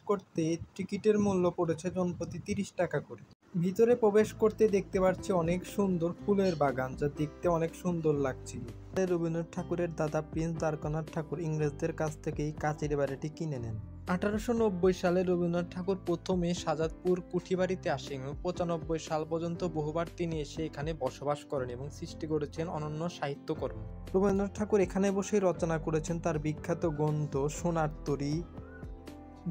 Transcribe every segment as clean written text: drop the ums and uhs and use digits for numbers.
করতে টিকিটের মূল্য পড়েছে জনপ্রতি ৩০ টাকা করে। ভিতরে প্রবেশ করতে দেখতে পাচ্ছি অনেক সুন্দর ফুলের বাগান, যা দেখতে অনেক সুন্দর লাগছিল। রবীন্দ্রনাথ ঠাকুরের দাদা প্রিন্স দ্বারকানাথ ঠাকুর ইংরেজদের কাছ থেকে এই কাচের বাড়িটি কিনে নেন। 1890 সালে রবীন্দ্রনাথ ঠাকুর প্রথমে শাহজাদপুর কুঠিবাড়িতে আসেন এবং 95 সাল পর্যন্ত বহুবার তিনি এসে এখানে বসবাস করেন এবং সৃষ্টি করেছেন অনন্য সাহিত্যকর্ম। রবীন্দ্রনাথ ঠাকুর এখানে বসেই রচনা করেছেন তার বিখ্যাত গ্রন্থ সোনার তরী,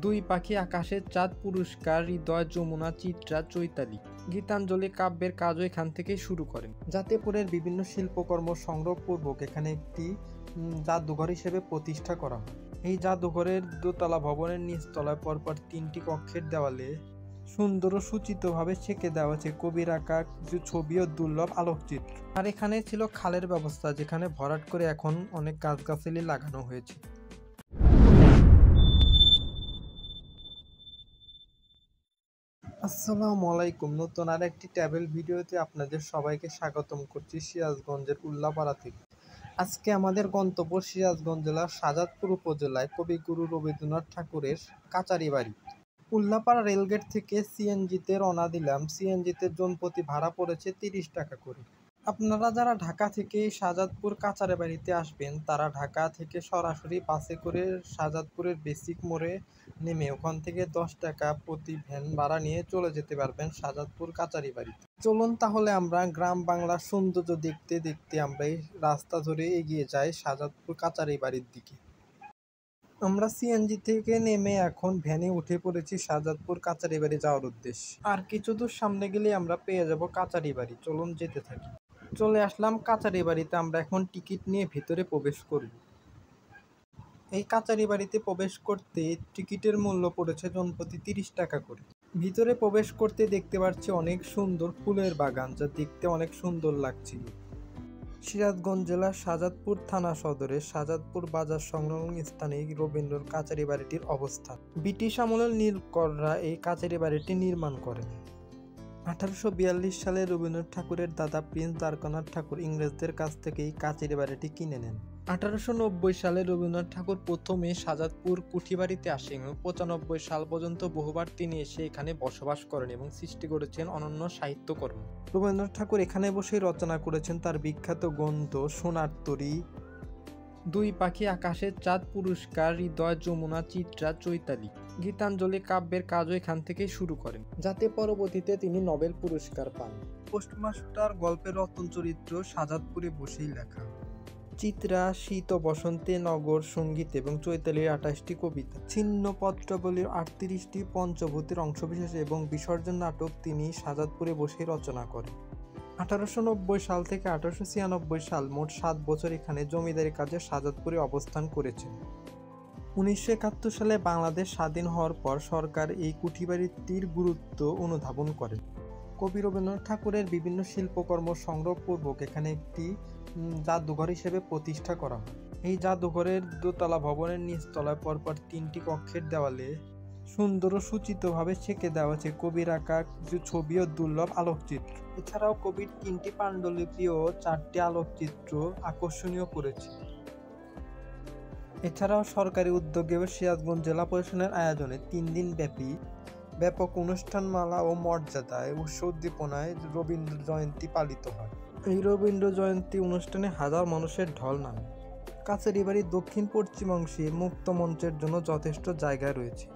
দুই পাখি, আকাশের চাঁদ, পুরস্কার, হৃদয়, যমুনা, চিত্রা, চৈতালি, গীতাঞ্জলি কাব্যের কাজও এখান থেকেই শুরু করেন। জাতীয়পুরের বিভিন্ন শিল্পকর্ম সংগ্রহপূর্বক এখানে একটি জাদুঘর হিসেবে প্রতিষ্ঠা করা হয়। এই জাদুঘরের দোতলা ভবনের নিচতলায় পরপর 3টি কক্ষের দেওয়ালে সুন্দর ও সূচিতভাবে ছেঁকে দেওয়া আছে কবির আঁকা কিছু ছবি ও দুর্লভ আলোকচিত্র। আর এখানে ছিল খালের ব্যবস্থা, যেখানে ভরাট করে এখন অনেক গাছগাছালি লাগানো হয়েছে। আসসালামু আলাইকুম, নতুন আর একটি ট্রাভেল ভিডিওতে আপনাদের সবাইকে স্বাগতম করছি সিরাজগঞ্জের উল্লাপাড়া থেকে। আজকে আমাদের গন্তব্য সিরাজগঞ্জ জেলার শাহজাদপুর উপজেলায় কবিগুরু রবীন্দ্রনাথ ঠাকুরের কাচারি বাড়ি। উল্লাপাড়া রেলগেট থেকে সিএনজিতে রওনা দিলাম। সিএনজিতে জনপ্রতি ভাড়া পড়েছে 30 টাকা করে। আপনারা যারা ঢাকা থেকে শাহজাদপুর কাচারি বাড়িতে আসবেন, তারা ঢাকা থেকে সরাসরি বাসে করে শাহজাদপুরের বেসিক মোড়ে নেমে ওখান থেকে 10 টাকা প্রতি ভ্যান ভাড়া নিয়ে চলে যেতে পারবেন শাহজাদপুর কাচারি বাড়িতে। চলুন তাহলে আমরা গ্রাম বাংলার সৌন্দর্য দেখতে দেখতে আমরা এই রাস্তা ধরে এগিয়ে যাই শাহজাদপুর কাচারি বাড়ির দিকে। আমরা সিএনজি থেকে নেমে এখন ভ্যানে উঠে পড়েছি শাহজাদপুর কাচারি বাড়ি যাওয়ার উদ্দেশ্যে। আর কিছু দূর সামনে গেলে আমরা পেয়ে যাব কাচারি বাড়ি। চলুন যেতে থাকি। চলে আসলাম কাচারি বাড়িতে। আমরা এখন টিকিট নিয়ে ভিতরে প্রবেশ করব। এই কাচারি বাড়িতে প্রবেশ করতে টিকিটের মূল্য পড়েছে জনপ্রতি 30 টাকা করে। ভিতরে প্রবেশ করতে দেখতে পাচ্ছি অনেক সুন্দর ফুলের বাগান, যা দেখতে অনেক সুন্দর লাগছিল। সিরাজগঞ্জ জেলার শাহজাদপুর থানা সদরে শাহজাদপুর বাজার সংলগ্ন স্থানে রবীন্দ্র কাচারি বাড়িটির অবস্থান। ব্রিটিশ আমলের নীলকররা এই কাচারি বাড়িটি নির্মাণ করেন। 1842 সালে রবীন্দ্রনাথ ঠাকুরের দাদা প্রিন্স দ্বারকানাথ ঠাকুর ইংরেজদের কাছ থেকে এই কাচের বাড়িটি কিনে নেন। 1890 সালে রবীন্দ্রনাথ ঠাকুর প্রথমে শাহজাদপুর কুঠিবাড়িতে আসেন এবং 95 সাল পর্যন্ত বহুবার তিনি এসে এখানে বসবাস করেন এবং সৃষ্টি করেছেন অনন্য সাহিত্যকর্ম। রবীন্দ্রনাথ ঠাকুর এখানে বসেই রচনা করেছেন তার বিখ্যাত গ্রন্থ সোনার তরী, দুই পাখি, আকাশের চাঁদ, পুরস্কার, হৃদয়, যমুনা, চিত্রা, চৈতালি, গীতাঞ্জলি কাব্যের কাজও এখান থেকেই শুরু করেন, যাতে পরবর্তীতে তিনি নোবেল পুরস্কার পান। পোস্টমাস্টার গল্পের রতন চরিত্র শাহজাদপুরে বসেই লেখা। চিত্রা, শীত ও বসন্তে, নগর, সঙ্গীত এবং চৈতালির 28টি কবিতা, ছিন্ন পত্রাবলীর 38টি, পঞ্চভূতির অংশবিশেষ এবং বিসর্জন নাটক তিনি শাহজাদপুরে বসেই রচনা করেন। 1890 সাল থেকে 1896 সাল মোট 7 বছর এখানে জমিদারি কাজে শাহজাদপুরে অবস্থান করেছেন। 1971 সালে বাংলাদেশ স্বাধীন হওয়ার পর সরকার এই কুঠিবাড়িটির গুরুত্ব অনুধাবন করেন। কবি রবীন্দ্রনাথ ঠাকুরের বিভিন্ন শিল্পকর্ম সংগ্রহপূর্বক এখানে একটি জাদুঘর হিসেবে প্রতিষ্ঠা করা হয়। এই জাদুঘরের দোতলা ভবনের নিচতলায় পরপর 3টি কক্ষের দেওয়ালে সুন্দর ও সূচিতভাবে ছেঁকে দেওয়া আছে কবির আঁকা কিছু ছবি ও দুর্লভ আলোকচিত্র। এছাড়াও কবির 3টি পাণ্ডুলিপি ও 4টি আলোকচিত্র আকর্ষণীয় করেছে। এছাড়াও সরকারি উদ্যোগে সিরাজগঞ্জ জেলা প্রশাসনের আয়োজনে 3 দিন ব্যাপী ব্যাপক অনুষ্ঠানমালা ও মর্যাদায় উৎসব উদ্দীপনায় রবীন্দ্র জয়ন্তী পালিত হয়। এই রবীন্দ্র জয়ন্তী অনুষ্ঠানে হাজার মানুষের ঢল নামে। কাচারি বাড়ির দক্ষিণ পশ্চিমাংশে মুক্ত মঞ্চের জন্য যথেষ্ট জায়গা রয়েছে।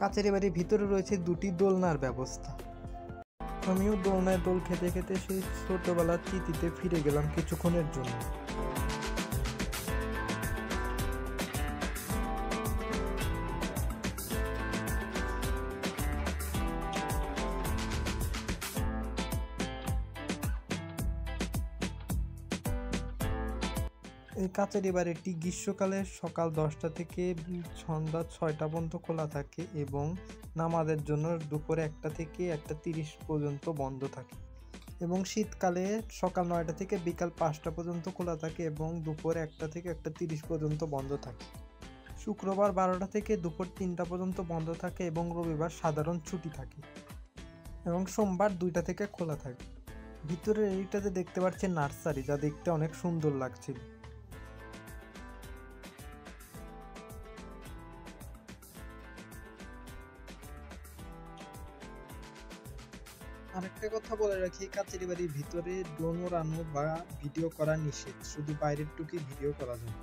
কাচারি বাড়ির ভিতরে রয়েছে 2টি দোলনার ব্যবস্থা। আমিও দোলনায় দোল খেতে খেতে সেই ছোটবেলার স্মৃতিতে ফিরে গেলাম কিছুক্ষণের জন্য। এই কাচারি বাড়িটি গ্রীষ্মকালে সকাল 10টা থেকে সন্ধ্যা 6টা পর্যন্ত খোলা থাকে এবং নামাজের জন্য দুপুরে 1টা থেকে 1:30 পর্যন্ত বন্ধ থাকে, এবং শীতকালে সকাল 9টা থেকে বিকাল 5টা পর্যন্ত খোলা থাকে এবং দুপুর 1টা থেকে 1:30 পর্যন্ত বন্ধ থাকে। শুক্রবার 12টা থেকে দুপুর 3টা পর্যন্ত বন্ধ থাকে এবং রবিবার সাধারণ ছুটি থাকে এবং সোমবার 2টা থেকে খোলা থাকে। ভিতরের এইটাতে দেখতে পাচ্ছেন নার্সারি, যা দেখতে অনেক সুন্দর লাগছিল। আরেকটা কথা বলে রাখি, কাচেরি বাড়ির ভিতরে ড্রোন ওড়ানো বা ভিডিও করা নিষেধ, শুধু বাইরের টুকুই ভিডিও করা যায়।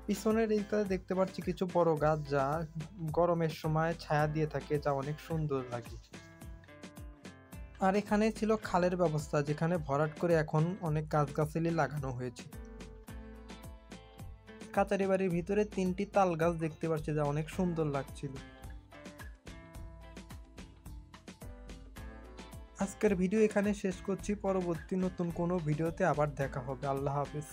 পিছনের এইখানে দেখতে পাচ্ছি কিছু বড় গাছ, যা গরমের সময় ছায়া দিয়ে থাকে, যা অনেক সুন্দর লাগে। আর এখানে ছিল খালের ব্যবস্থা, যেখানে ভরাট করে এখন অনেক গাছগাছালি লাগানো হয়েছে। কাচারি বাড়ির ভিতরে 3টি তাল গাছ দেখতে পাচ্ছি, যা অনেক সুন্দর লাগছিল। আজকের ভিডিও এখানে শেষ করছি, পরবর্তী নতুন কোনো ভিডিওতে আবার দেখা হবে। আল্লাহ হাফেজ।